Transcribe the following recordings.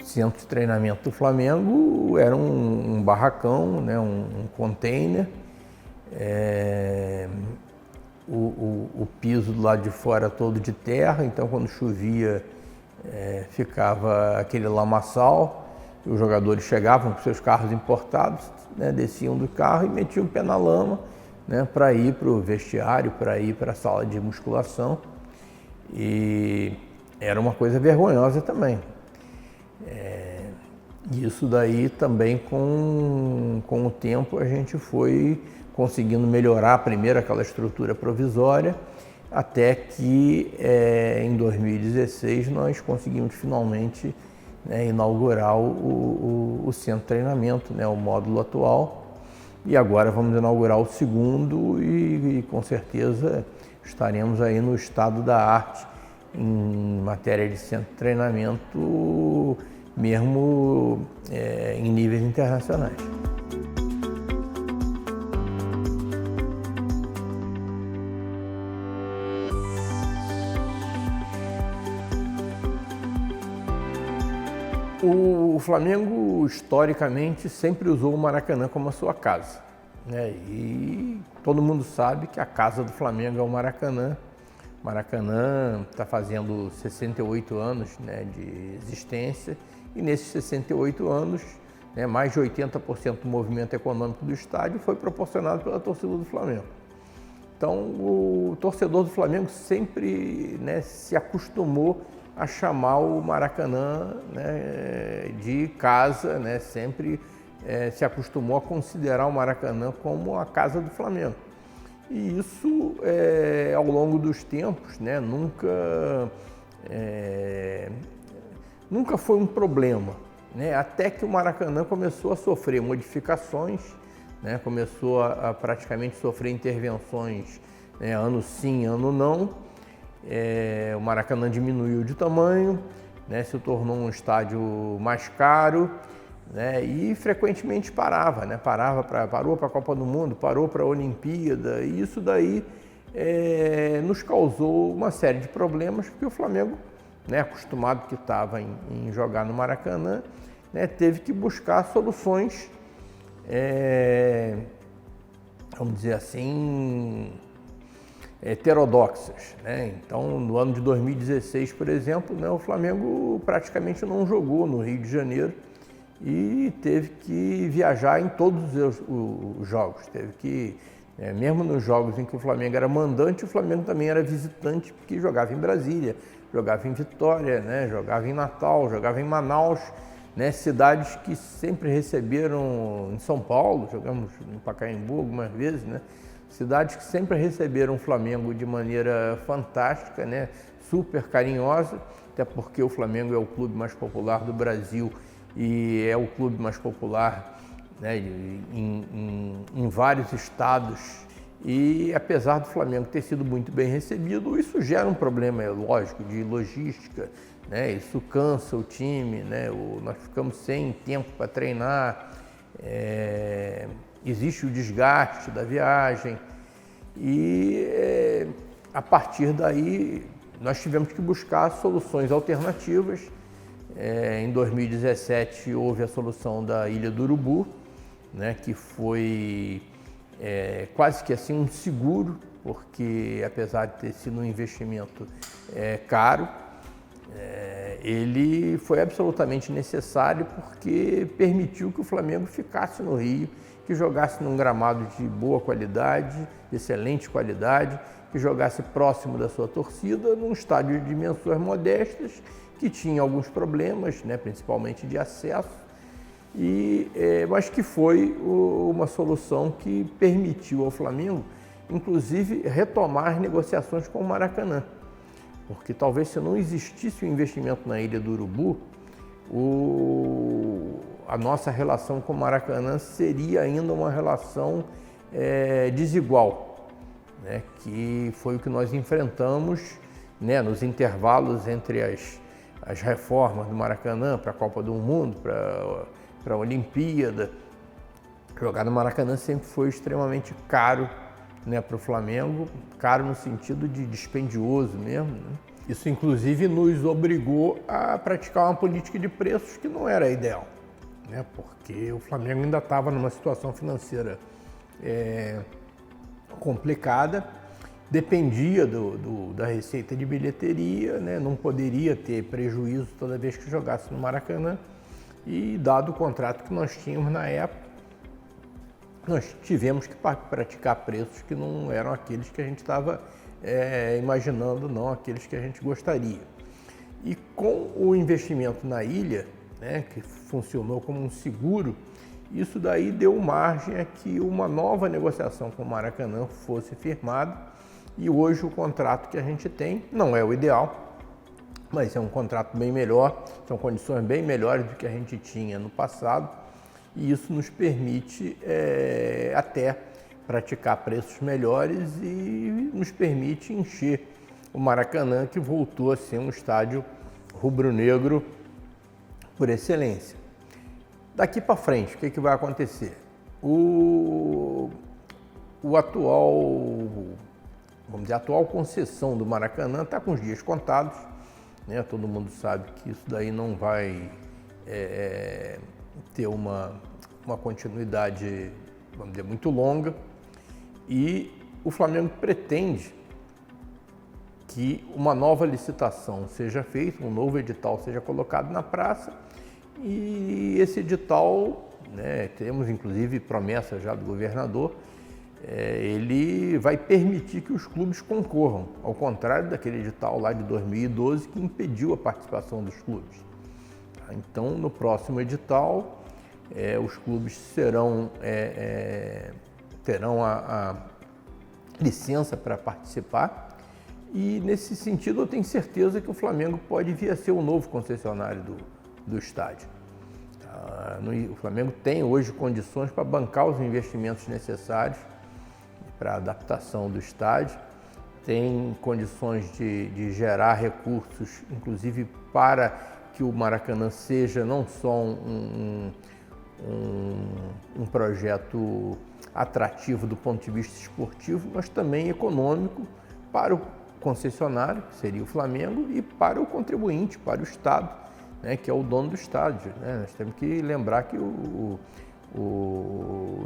centro de treinamento do Flamengo era um barracão, né, um container. O piso do lado de fora todo de terra, então quando chovia ficava aquele lamaçal. Os jogadores chegavam com seus carros importados, né, desciam do carro e metiam o pé na lama, né, para ir para o vestiário, para ir para a sala de musculação. E era uma coisa vergonhosa também. Isso daí também com o tempo a gente foi conseguindo melhorar primeiro aquela estrutura provisória, até que em 2016 nós conseguimos finalmente, né, inaugurar o centro de treinamento, né, o módulo atual. E agora vamos inaugurar o segundo e com certeza estaremos aí no estado da arte em matéria de centro de treinamento, mesmo em níveis internacionais. O Flamengo, historicamente, sempre usou o Maracanã como a sua casa, né? E todo mundo sabe que a casa do Flamengo é o Maracanã. O Maracanã está fazendo 68 anos, né, de existência, e nesses 68 anos, né, mais de 80% do movimento econômico do estádio foi proporcionado pela torcida do Flamengo. Então, o torcedor do Flamengo sempre, né, se acostumou a chamar o Maracanã, né, de casa, né, sempre se acostumou a considerar o Maracanã como a casa do Flamengo. E isso, ao longo dos tempos, né, nunca foi um problema, né, até que o Maracanã começou a sofrer modificações, né, começou a praticamente sofrer intervenções, né, ano sim, ano não. O Maracanã diminuiu de tamanho, né, se tornou um estádio mais caro, né, e frequentemente parava, né, parou para a Copa do Mundo, parou para a Olimpíada, e isso daí nos causou uma série de problemas, porque o Flamengo, né, acostumado que estava em jogar no Maracanã, né, teve que buscar soluções, vamos dizer assim, heterodoxas, né? Então, no ano de 2016, por exemplo, né, o Flamengo praticamente não jogou no Rio de Janeiro e teve que viajar em todos os jogos. Teve que, mesmo nos jogos em que o Flamengo era mandante, o Flamengo também era visitante, porque jogava em Brasília, jogava em Vitória, né, jogava em Natal, jogava em Manaus, né, cidades que sempre receberam, em São Paulo, jogamos no Pacaembu algumas vezes, né, cidades que sempre receberam o Flamengo de maneira fantástica, né, super carinhosa, até porque o Flamengo é o clube mais popular do Brasil e é o clube mais popular, né, em vários estados. E apesar do Flamengo ter sido muito bem recebido, isso gera um problema, lógico, de logística, né, isso cansa o time, né, nós ficamos sem tempo para treinar, existe o desgaste da viagem e a partir daí nós tivemos que buscar soluções alternativas. Em 2017 houve a solução da Ilha do Urubu, né, que foi quase que assim um seguro, porque apesar de ter sido um investimento caro, ele foi absolutamente necessário porque permitiu que o Flamengo ficasse no Rio, que jogasse num gramado de boa qualidade, de excelente qualidade, que jogasse próximo da sua torcida, num estádio de dimensões modestas, que tinha alguns problemas, né, principalmente de acesso, mas que foi uma solução que permitiu ao Flamengo, inclusive, retomar as negociações com o Maracanã. Porque talvez se não existisse o investimento na Ilha do Urubu, a nossa relação com o Maracanã seria ainda uma relação desigual, né? Que foi o que nós enfrentamos, né, nos intervalos entre as reformas do Maracanã para a Copa do Mundo, para a Olimpíada. Jogar no Maracanã sempre foi extremamente caro, né, para o Flamengo, caro no sentido de dispendioso mesmo, né? Isso, inclusive, nos obrigou a praticar uma política de preços que não era ideal, né? Porque o Flamengo ainda estava numa situação financeira complicada, dependia da receita de bilheteria, né? Não poderia ter prejuízo toda vez que jogasse no Maracanã, e dado o contrato que nós tínhamos na época, nós tivemos que praticar preços que não eram aqueles que a gente estava imaginando, não aqueles que a gente gostaria. E com o investimento na ilha, né, que funcionou como um seguro, isso daí deu margem a que uma nova negociação com o Maracanã fosse firmada, e hoje o contrato que a gente tem não é o ideal, mas é um contrato bem melhor, são condições bem melhores do que a gente tinha no passado, e isso nos permite até praticar preços melhores e nos permite encher o Maracanã, que voltou a ser um estádio rubro-negro por excelência. Daqui para frente, o que vai acontecer? O atual, vamos dizer, a atual concessão do Maracanã está com os dias contados, né? Todo mundo sabe que isso daí não vai ter uma continuidade, vamos dizer, muito longa, e o Flamengo pretende que uma nova licitação seja feita, um novo edital seja colocado na praça, e esse edital, né, temos inclusive promessa já do governador, ele vai permitir que os clubes concorram, ao contrário daquele edital lá de 2012 que impediu a participação dos clubes. Então, no próximo edital, os clubes terão a licença para participar, e nesse sentido eu tenho certeza que o Flamengo pode vir a ser o novo concessionário do estádio. O Flamengo tem hoje condições para bancar os investimentos necessários para a adaptação do estádio, tem condições de gerar recursos, inclusive para que o Maracanã seja não só um projeto atrativo do ponto de vista esportivo, mas também econômico para o concessionário, que seria o Flamengo, e para o contribuinte, para o Estado, né, que é o dono do estádio, né? Nós temos que lembrar que o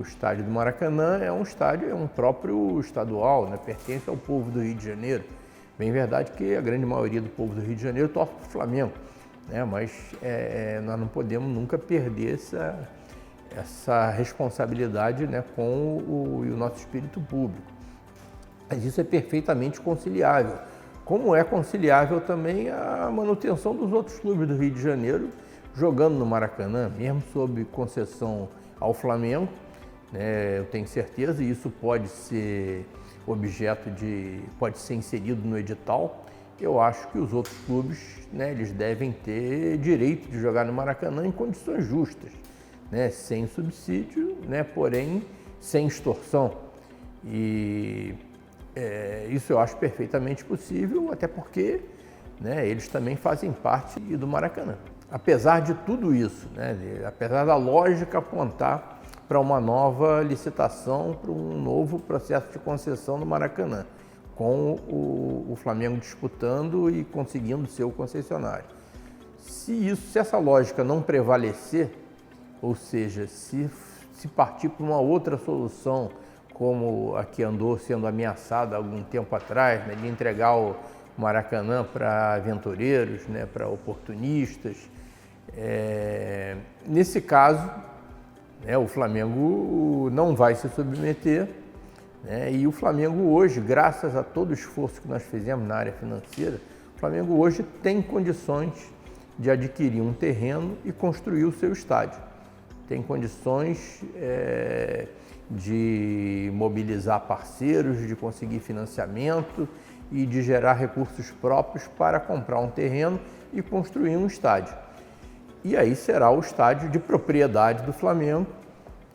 estádio do Maracanã é um estádio, é um próprio estadual, né? Pertence ao povo do Rio de Janeiro. Bem verdade que a grande maioria do povo do Rio de Janeiro torce para o Flamengo, né? Mas nós não podemos nunca perder essa responsabilidade, né, com o nosso espírito público. Mas isso é perfeitamente conciliável, como é conciliável também a manutenção dos outros clubes do Rio de Janeiro jogando no Maracanã, mesmo sob concessão ao Flamengo, né? Eu tenho certeza, e isso pode ser pode ser inserido no edital. Eu acho que os outros clubes, né, eles devem ter direito de jogar no Maracanã em condições justas, né, sem subsídio, né, porém sem extorsão. E isso eu acho perfeitamente possível, até porque, né, eles também fazem parte do Maracanã. Apesar de tudo isso, né, apesar da lógica apontar para uma nova licitação, para um novo processo de concessão no Maracanã, com o Flamengo disputando e conseguindo ser o concessionário. Se essa lógica não prevalecer, ou seja, se partir para uma outra solução, como a que andou sendo ameaçada há algum tempo atrás, né, de entregar o Maracanã para aventureiros, né, para oportunistas, nesse caso, né, o Flamengo não vai se submeter, né, e o Flamengo hoje, graças a todo o esforço que nós fizemos na área financeira, o Flamengo hoje tem condições de adquirir um terreno e construir o seu estádio. Tem condições de mobilizar parceiros, de conseguir financiamento e de gerar recursos próprios para comprar um terreno e construir um estádio. E aí será o estádio de propriedade do Flamengo,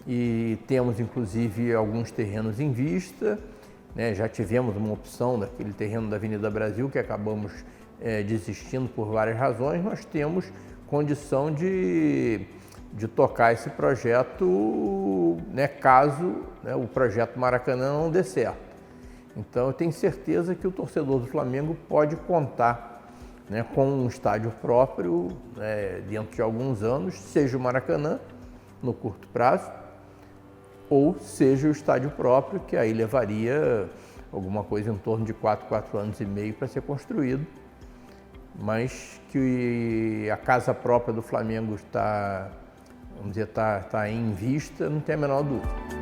e temos inclusive alguns terrenos em vista, né? Já tivemos uma opção daquele terreno da Avenida Brasil que acabamos desistindo por várias razões. Nós temos condição de tocar esse projeto, né, caso, né, o projeto Maracanã não dê certo. Então eu tenho certeza que o torcedor do Flamengo pode contar né, com um estádio próprio, dentro de alguns anos, seja o Maracanã, no curto prazo, ou seja o estádio próprio, que aí levaria alguma coisa em torno de 4 anos e meio para ser construído, mas que a casa própria do Flamengo está, vamos dizer, está em vista, não tem a menor dúvida.